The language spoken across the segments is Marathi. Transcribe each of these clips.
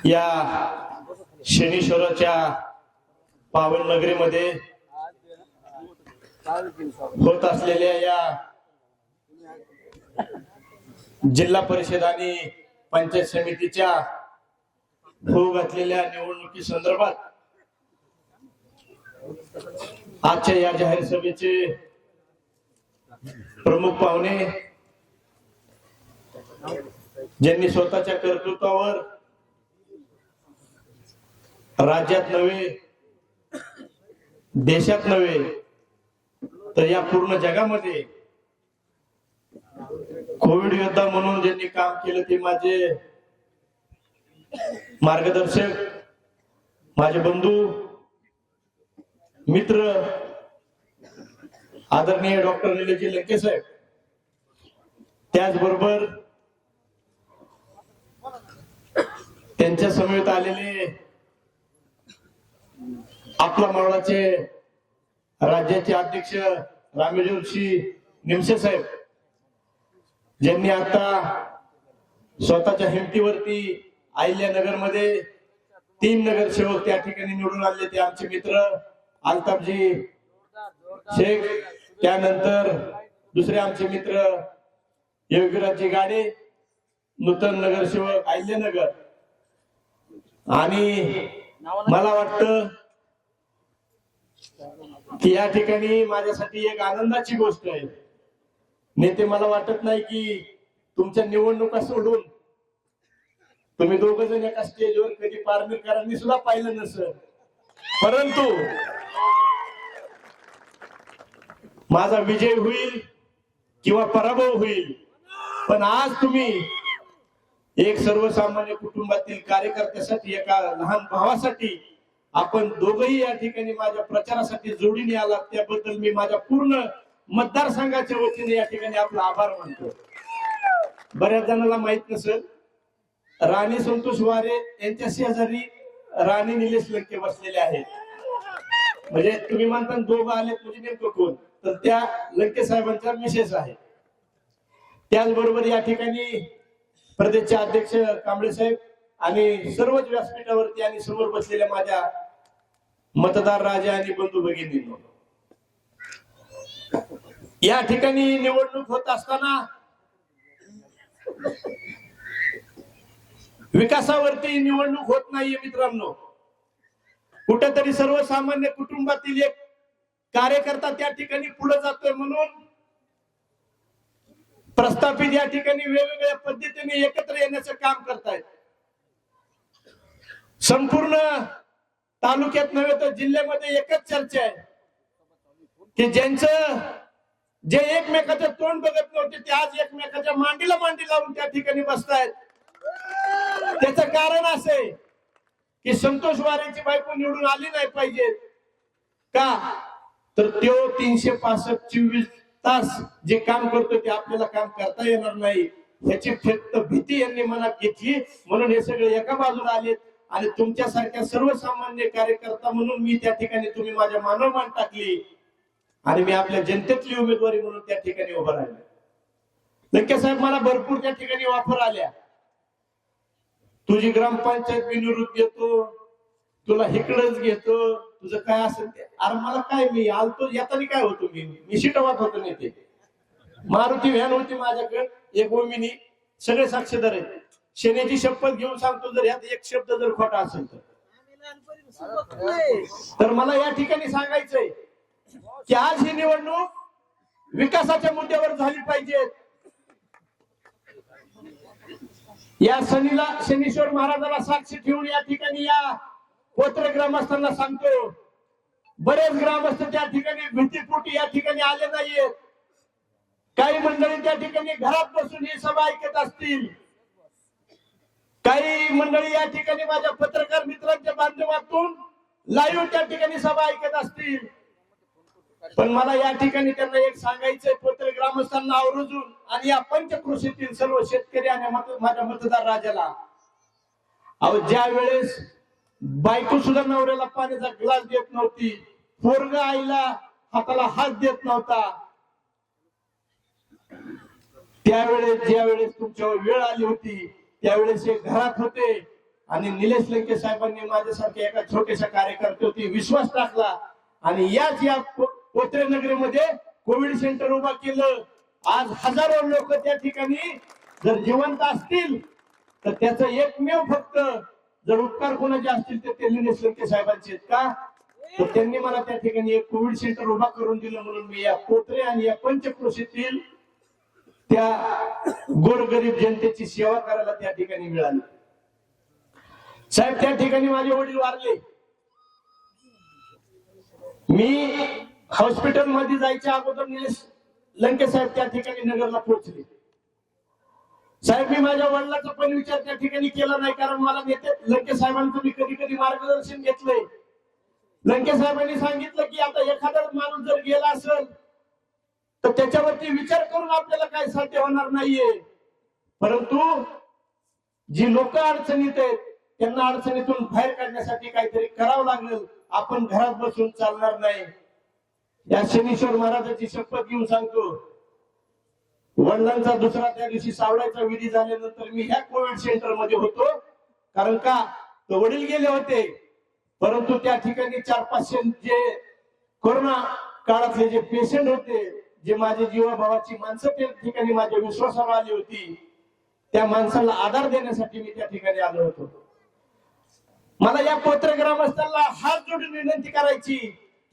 या शनीश्वराच्या पावन नगरीमध्ये होत असलेल्या या जिल्हा परिषद आणि पंचायत समितीच्या होऊ घातलेल्या निवडणुकी संदर्भात आजच्या या जाहीर सभेचे प्रमुख पाहुणे, ज्यांनी स्वतःच्या कर्तृत्वावर राज्यात नव्हे देशात नव्हे तर या पूर्ण जगामध्ये कोविड योद्धा म्हणून ज्यांनी काम केलं ते माझे मार्गदर्शक, माझे बंधू मित्र आदरणीय डॉक्टर निलेशजी लंके साहेब, त्याचबरोबर त्यांच्या समवेत आलेले आपला मावळाचे राज्याचे अध्यक्ष रामेश्वरजी निमसे साहेब, ज्यांनी आता स्वतःच्या हिमतीवरती अहिल्यानगर मध्ये 3 नगरसेवक त्या ठिकाणी निवडून आले, ते आमचे मित्र अल्ताफजी शेख, त्यानंतर दुसरे आमचे मित्र योगीराजजी गाडे, नूतन नगरसेवक अहिल्यानगर. आणि मला वाटतं की या ठिकाणी माझ्यासाठी एक आनंदाची गोष्ट आहे. नेते, मला वाटत नाही की तुमच्या निवडणुका सोडून तुम्ही दोघ जण एका स्टेजवर कधी पारनेकरांनी सुद्धा पाहिलं नसेल, परंतु माझा विजय होईल किंवा पराभव होईल, पण आज तुम्ही एक सर्वसामान्य कुटुंबातील कार्यकर्त्यासाठी, एका लहान भावासाठी आपण दोघही या ठिकाणी माझ्या प्रचारासाठी जोडीने आलात, त्याबद्दल मी माझ्या पूर्ण मतदारसंघाच्या वतीने या ठिकाणी आपला आभार मानतो. बऱ्याच जणांना माहित नसेल, राणी संतोष वारे यांच्या शेजारी राणी निलेश लंके बसलेले आहेत. म्हणजे तुम्ही म्हणता दोघं आले म्हणजे नेमकं कोण, तर त्या लंके साहेबांचा मिसेस आहे. त्याचबरोबर या ठिकाणी प्रदेशचे अध्यक्ष कांबळे साहेब आणि सर्वच व्यासपीठावरती आणि समोर बसलेल्या माझ्या मतदार राजा आणि बंधू भगिनींनो, या ठिकाणी निवडणूक होत असताना विकासावरती निवडणूक होत नाहीये मित्रांनो. कुठेतरी सर्वसामान्य कुटुंबातील एक कार्यकर्ता त्या ठिकाणी पुढे जातोय म्हणून प्रस्थापित या ठिकाणी वेगवेगळ्या पद्धतीने एकत्र येण्याचं काम करतायत. संपूर्ण तालुक्यात नव्हे तर जिल्ह्यामध्ये एकच चर्चा आहे की ज्यांचं जे एकमेकाचं तोंड बघत नव्हते ते आज एकमेकाच्या मांडीला मांडी लावून त्या ठिकाणी बसतायत. त्याचं कारण असे की संतोष वारेची बायको निवडून आली नाही पाहिजे का, तर तो 365-24 तास जे काम करतो ते आपल्याला काम करता येणार नाही, ह्याची फक्त भीती यांनी मनात घेतली. म्हणून हे सगळे एका बाजूला आलेत आणि तुमच्यासारख्या सर्वसामान्य कार्यकर्ता म्हणून मी त्या ठिकाणी, तुम्ही माझ्या मानवमान टाकली आणि मी आपल्या जनतेतली उमेदवारी म्हणून त्या ठिकाणी उभा राहिलो. लंके साहेब, मला भरपूर त्या ठिकाणी ऑफर आल्या, तुझी ग्रामपंचायत बिनविरोध घेतो, तुला इकडच घेतो, तुझं काय असेल ते. अरे मला काय, मी आलतो येताना काय होतो, मी शिटवात होतो नेते. मारुती व्हॅन होती माझ्याकडे, एक ओमिनी, सगळे साक्षीदार आहेत. शेनेची शपथ घेऊन सांगतो, जर यात एक शब्द जर खोटा असेल तर मला या ठिकाणी सांगायचंय की आज ही निवडणूक विकासाच्या मुद्द्यावर झाली पाहिजे. या शनीश्वर महाराजाला साक्षी ठेवून या ठिकाणी या पोत्र ग्रामस्थांना सांगतो, बरेच ग्रामस्थ त्या ठिकाणी भीतीपोटी या ठिकाणी आले नाहीयेत. काही मंडळी त्या ठिकाणी घरात बसून ही सभा ऐकत असतील, काही मंडळी या ठिकाणी माझ्या पत्रकार मित्रांच्या माध्यमातून लाईव्ह त्या ठिकाणी सभा ऐकत असतील. पण मला या ठिकाणी त्यांना एक सांगायचंय, पोत्र ग्रामस्थांना आवर्जून आणि या पंचक्रोशीतील सर्व शेतकरी आणि माझ्या मतदार राजाला, अहो ज्या वेळेस बायको सुद्धा नवऱ्याला पाण्याचा ग्लास देत नव्हती, पोरग आईला हाताला हात देत नव्हता, त्यावेळेस ज्या वेळेस तुमच्यावर वेळ आली होती त्यावेळेस हे घरात होते, आणि निलेश लंके साहेबांनी माझ्यासारख्या एका छोट्याशा कार्यकर्त्यावरती विश्वास टाकला आणि या पोत्रे नगरीमध्ये कोविड सेंटर उभा केलं. आज हजारो लोक त्या ठिकाणी जर जिवंत असतील तर त्याचं एकमेव फक्त जर उपकार कोणाचे असतील तर ते निलेश लंके साहेबांचे आहेत का, तर त्यांनी मला त्या ठिकाणी एक कोविड सेंटर उभा करून दिलं म्हणून मी या पोत्रे आणि या पंचक्रोशीतील त्या गोरगरीब जनतेची सेवा करायला त्या ठिकाणी मिळाली. साहेब त्या ठिकाणी माझे वडील वारले. मी हॉस्पिटल मध्ये जायच्या अगोदर निलेश लंके साहेब त्या ठिकाणी नगरला पोहोचले. साहेब मी माझ्या वडिलांचा पण विचार त्या ठिकाणी केला नाही, कारण मला नेते लंके साहेबांचं मी कधी कधी मार्गदर्शन घेतलंय. लंके साहेबांनी सांगितलं की आता एखादा माणूस जर गेला असेल तर त्याच्यावरती विचार करून आपल्याला काय साध्य होणार नाहीये, परंतु जी लोक अडचणीत आहेत त्यांना अडचणीतून बाहेर काढण्यासाठी काहीतरी करावं लागेल. आपण घरात बसून चालणार नाही. या शनीश्वर महाराजाची शपथ घेऊन सांगतो, वडिलांचा दुसरा त्या दिवशी सावडायचा विधी झाल्यानंतर मी ह्या कोविड सेंटर मध्ये होतो. कारण का तर वडील गेले होते, परंतु त्या ठिकाणी 400-500 जे कोरोना काळातले जे पेशंट होते, जे माझे जीवाभावाची माणसं त्या ठिकाणी माझ्या विश्वासावर आली होती, त्या माणसाला आधार देण्यासाठी मी त्या ठिकाणी आलो होतो. मला या पोत्रे ग्रामस्थांना हात जोडून विनंती करायची,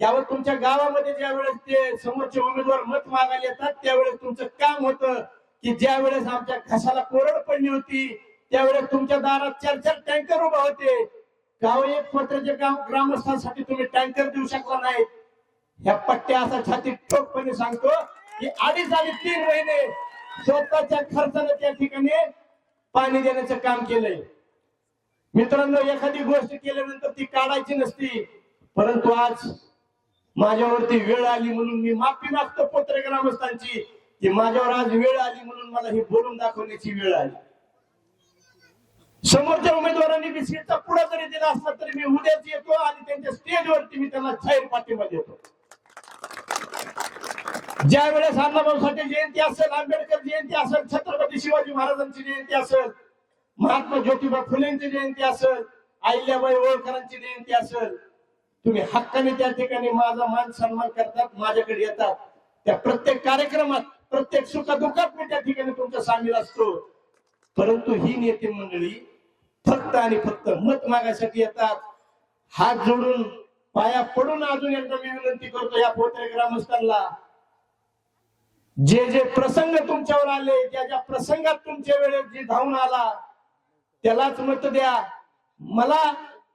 त्यावर तुमच्या गावामध्ये ज्या वेळेस ते समोरचे उमेदवार मत मागायला येतात त्यावेळेस तुमचं काम होतं की ज्या वेळेस आमच्या घशाला कोरड पडली होती त्यावेळेस तुमच्या दारात 4-4 टँकर उभा होते. गाव एक पोत्रेच्या ग्रामस्थांसाठी तुम्ही टँकर देऊ शकला नाही. ह्या पट्ट्या असा छातीत ठोकपणे सांगतो की 2.5-3 महिने स्वतःच्या खर्चाने त्या ठिकाणी पाणी देण्याचं काम केलंय. मित्रांनो, एखादी गोष्ट केल्यानंतर ती काढायची नसती, परंतु आज माझ्यावरती वेळ आली म्हणून मी माफी मागतो पोत्रे ग्रामस्थांची की माझ्यावर आज वेळ आली म्हणून मला ही बोलून दाखवण्याची वेळ आली. समोरच्या उमेदवारांनी बिस्किटचा पुढा जरी दिला असला तरी मी उद्याच येतो आणि त्यांच्या स्टेजवरती मी त्यांना जाहीर पाठिंबा देतो. ज्या वेळेस अण्णाभाऊ साठे जयंती असेल, आंबेडकर जयंती असेल, छत्रपती शिवाजी महाराजांची जयंती असेल, महात्मा ज्योतिबा फुलेंची जयंती असेल, अहिल्याबाई होळकरांची जयंती असेल, तुम्ही हक्काने त्या ठिकाणी माझा मान सन्मान करतात, माझ्याकडे येतात. त्या प्रत्येक कार्यक्रमात प्रत्येक सुखदुःखात मी त्या ठिकाणी तुमचा सामील असतो. परंतु ही नेते मंडळी फक्त आणि फक्त मत मागायसाठी येतात. हात जोडून पाया पडून अजून एकदा मी विनंती करतो या पोत्रे ग्रामस्थांना, जे जे प्रसंग तुमच्यावर आले, ज्या ज्या प्रसंगात तुमच्या वेळेस जे धावून आला त्यालाच मत द्या. मला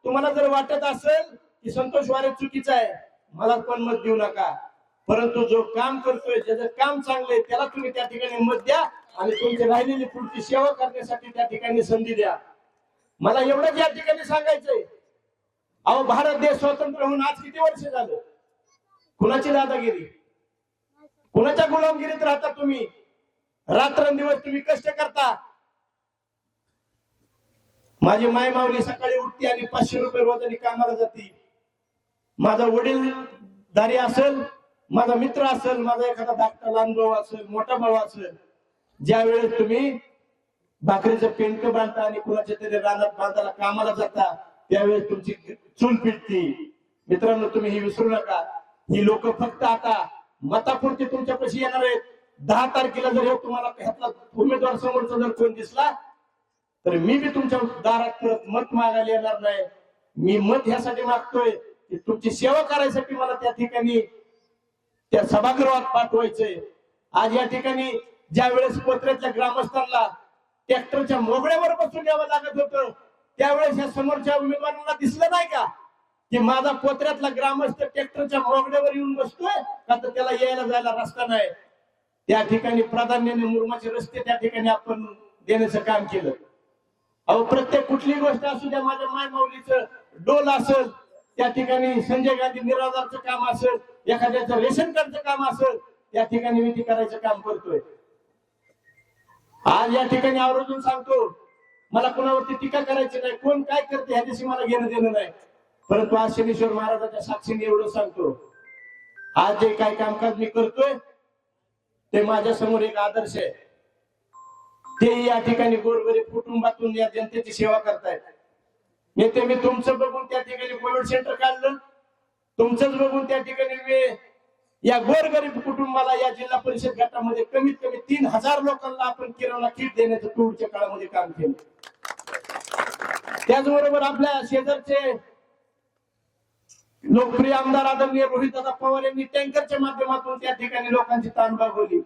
तुम्हाला जर वाटत असेल की संतोष वारे चुकीचा आहे, मला पण मत देऊ नका, परंतु जो काम करतोय ज्याचं काम चांगलंय त्याला तुम्ही त्या ठिकाणी मत द्या आणि तुमची राहिलेली पुढची सेवा करण्यासाठी त्या ठिकाणी संधी द्या. मला एवढंच या ठिकाणी सांगायचंय, अहो भारत देश स्वतंत्र होऊन आज किती वर्ष झालं? कुणाची दादागिरी, कुणाच्या गुलामगिरीत राहता तुम्ही? रात्रंदिवस तुम्ही कष्ट करता. माझी माय माऊली सकाळी उठते आणि 500 रुपये रोजाने कामाला जाते. माझा वडीलधारी असेल, माझा मित्र असेल, माझा एखादा धाकटा लहान भाऊ असेल, मोठा भाऊ असेल, ज्या वेळेस तुम्ही भाकरीचं पेंट बांधता आणि कुणाच्या तरी रानात बांधायला कामाला जाता त्यावेळेस तुमची चूल पिटती. मित्रांनो, तुम्ही ही विसरू नका. ही लोक फक्त आता मतापुरती तुमच्यापाशी येणार आहेत. 10 तारखेला जर तुम्हाला ह्यातला उमेदवार समोरचा जर कोण दिसला तर मी बी तुमच्या दारात परत मत मागायला येणार नाही. मी मत ह्यासाठी मागतोय की तुमची सेवा करायसाठी मला त्या ठिकाणी त्या सभागृहात पाठवायचंय. आज या ठिकाणी ज्या वेळेस पोत्र्याच्या ग्रामस्थांना ट्रॅक्टरच्या मोगड्यावर बसून यावं लागत होतं त्यावेळेस या समोरच्या उमेदवारांना दिसलं नाही का की माझा पोत्र्यातला ग्रामस्थ ट्रॅक्टरच्या मोगड्यावर येऊन बसतोय का, तर त्याला यायला जायला रस्ता नाही. त्या ठिकाणी प्राधान्याने मुरुमाचे रस्ते त्या ठिकाणी आपण देण्याचं काम केलं. अहो प्रत्येक कुठली गोष्ट असू द्या, माझ्या माय माऊलीचं डोल असेल, त्या ठिकाणी संजय गांधी निराधारचं काम असेल, एखाद्याचं रेशन कार्डचं काम असेल, त्या ठिकाणी मी ते करायचं काम करतोय. आज या ठिकाणी आवर्जून सांगतो, मला कोणावरती टीका करायची नाही, कोण काय करते ह्या दिवशी मला घेणं देणं नाही. परंतु आज शनीश्वर महाराजाच्या साक्षीने एवढं सांगतो, आज जे काय कामकाज मी करतोय ते माझ्या समोर एक आदर्श आहे. ते या ठिकाणी गोरगरीब कुटुंबातून या जनतेची सेवा करतायत. नेते मी तुमचं बघून त्या ठिकाणी कोविड सेंटर काढलं, तुमचंच बघून त्या ठिकाणी मी या गोरगरीब कुटुंबाला या जिल्हा परिषद गटामध्ये कमीत कमी 3000 लोकांना आपण किराणा किट देण्याचं कोविडच्या काळामध्ये काम केलं. त्याचबरोबर आपल्या शेजारचे लोकप्रिय आमदार आदरणीय रोहितदादा पवार यांनी टँकरच्या माध्यमातून त्या ठिकाणी लोकांची ताण भागवली.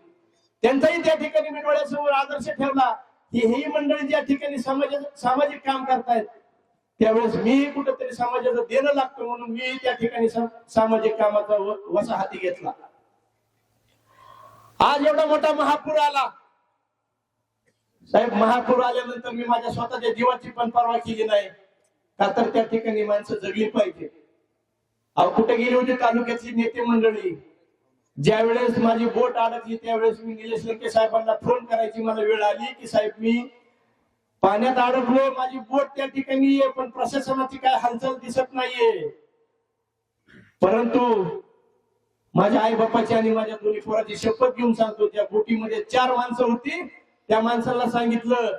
त्यांचाही त्या ठिकाणी मी डोळ्यासमोर आदर्श ठेवला की ही मंडळी ज्या ठिकाणी सामाजिक काम करतायत त्यावेळेस मी कुठेतरी समाजाचं देणं लागतं म्हणून मी त्या ठिकाणी सामाजिक कामाचा वसा हाती घेतला. आज एवढा मोठा महापूर आला साहेब, महापूर आल्यानंतर मी माझ्या स्वतःच्या जीवाची पण पर्वा केली नाही, का तर त्या ठिकाणी माणसं जगली पाहिजे. अहो कुठे गेली होती तालुक्यातली नेते मंडळी, ज्यावेळेस माझी बोट अडकली त्यावेळेस मी निलेश लंके साहेबांना फोन करायची मला वेळ आली की साहेब मी पाण्यात अडकलो, माझी बोट त्या ठिकाणी आहे पण प्रशासनाची काय हालचाल दिसत नाहीये. परंतु माझ्या आई बापाची आणि माझ्या दोन्ही पोराची शपथ घेऊन सांगतो, त्या बोटीमध्ये 4 माणसं होती. त्या माणसाला सांगितलं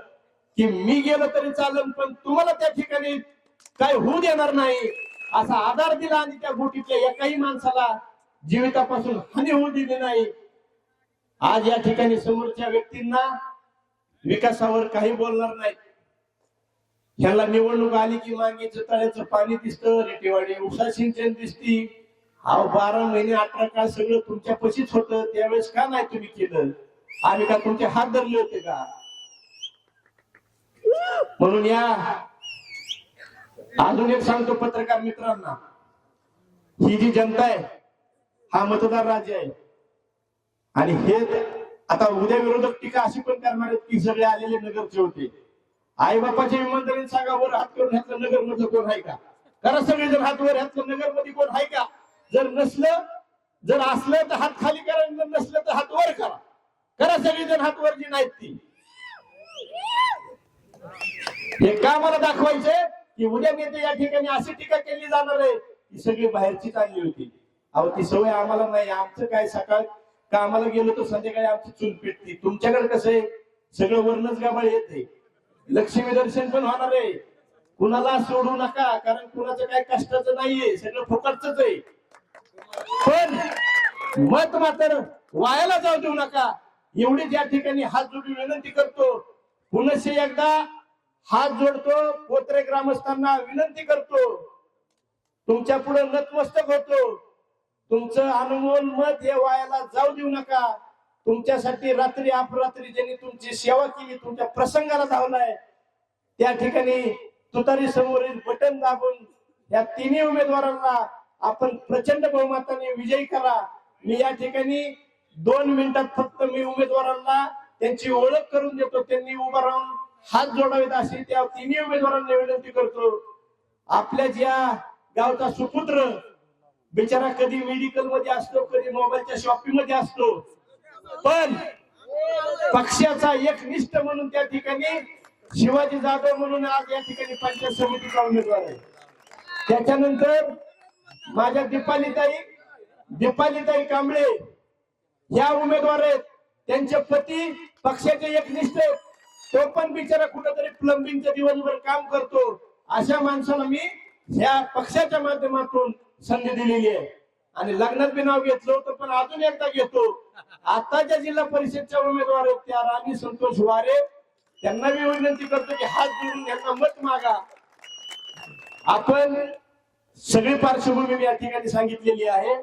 की मी गेलो तरी चालेल पण तुम्हाला त्या ठिकाणी काय होऊ देणार नाही असा आधार दिला आणि त्या बोटीतल्या एकाही माणसाला जीवितापासून हानी होऊ दिली नाही. आज या ठिकाणी समोरच्या व्यक्तींना विकासावर काही बोलणार नाही. ह्याला निवडणूक आली की मागेचं तळ्याचं पाणी दिसतं, रेटेवाडी उषा सिंचन दिसती. अहो 12 महिने 18 काळ सगळं तुमच्या पशीच होतं, त्यावेळेस का नाही तुम्ही केलं? आम्ही का तुमचे हात धरले होते का? म्हणून या अजून एक सांगतो पत्रकार मित्रांना, ही जी जनता आहे हा मतदार राज्य आहे आणि हे आता उद्या विरोधक टीका अशी पण करणार आहेत की सगळे आलेले नगरचे होते. आई बापाच्या इमानदारीने सांगा वर हात करून ह्यातलं नगर मध्ये कोण आहे का? करा सगळेजण हात वर, ह्यातलं नगर मध्ये कोण आहे का? जर नसलं, जर असलं तर हात खाली करा, नसलं तर हात वर करा. करा सगळेजण हात वर जी नाहीत ती. हे का मला दाखवायचे की उद्या नेते या ठिकाणी अशी टीका केली जाणार आहे की सगळी बाहेरची चालली होती. अहो ती सवय आम्हाला नाही. आमचं काय सकाळ कामाला गेलो तर संध्याकाळी आमची चूल पेटती. तुमच्याकडे कसं आहे सगळं वरणच गाबाळ येते. लक्ष्मी दर्शन पण होणार आहे. कुणाला सोडू नका, कारण कुणाचं काय कष्टाचं नाहीये, सगळं फुकटच आहे. पण मत मात्र वायाला जाऊ देऊ नका एवढी त्या ठिकाणी हात जोडून विनंती करतो. पुनश्च एकदा हात जोडतो, पोत्रे ग्रामस्थांना विनंती करतो, तुमच्या पुढे नतमस्तक होतो. तुमचं अनमोल मत हे वायाला जाऊ देऊ नका. तुमच्यासाठी रात्री अपरात्री ज्यांनी तुमची सेवा केली, तुमच्या प्रसंगाला धावलाय, त्या ठिकाणी तुतारी समोरील बटन दाबून या 3 उमेदवारांना आपण प्रचंड बहुमताने विजयी करा. मी या ठिकाणी 2 मिनिटात फक्त मी उमेदवारांना त्यांची ओळख करून देतो. त्यांनी उभा राहून हात जोडावेत अशी त्या 3 उमेदवारांना विनंती करतो. आपल्या ज्या गावचा सुपुत्र बिचारा कधी मेडिकल मध्ये असतो, कधी मोबाईलच्या शॉपिंग मध्ये असतो, पण पक्षाचा एकनिष्ठ म्हणून त्या ठिकाणी शिवाजी जाधव म्हणून आज या ठिकाणी पंचायत समितीचा उमेदवार आहे. त्याच्यानंतर माझ्या दीपालीताई कांबळे ह्या उमेदवार आहेत. त्यांचे पती पक्षाचे एकनिष्ठ आहेत. तो पण बिचारा कुठेतरी प्लंबिंगच्या दिवसभर काम करतो. अशा माणसाला मी ह्या पक्षाच्या माध्यमातून संधी दिलेली आहे. आणि लग्नात बी नाव घेतलं होतं पण अजून एकदा घेतो. आताच्या जिल्हा परिषदच्या उमेदवार आहेत त्या राणी संतोष वारे, त्यांना मी विनंती करतो की हात जोडून यांना मत मागा. आपण सगळी पार्श्वभूमी या ठिकाणी सांगितलेली आहे.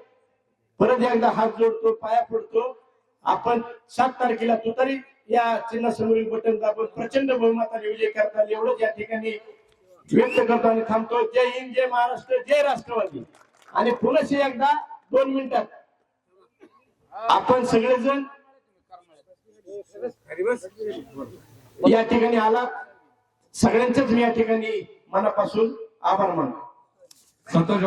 परत एकदा हात जोडतो, पाया पडतो. आपण 7 तारखेला तुतारी या चिन्हासमोरील बटन दाबून प्रचंड बहुमताने विजय करता येईल एवढंच या ठिकाणी व्यक्त करतो आणि थांबतो. जय हिंद, जय महाराष्ट्र, जय राष्ट्रवादी. आणि पुनश्च एकदा 2 मिनिटात आपण सगळेजण या ठिकाणी आला, सगळ्यांचेच मी या ठिकाणी मनापासून आभार मानतो. संतोष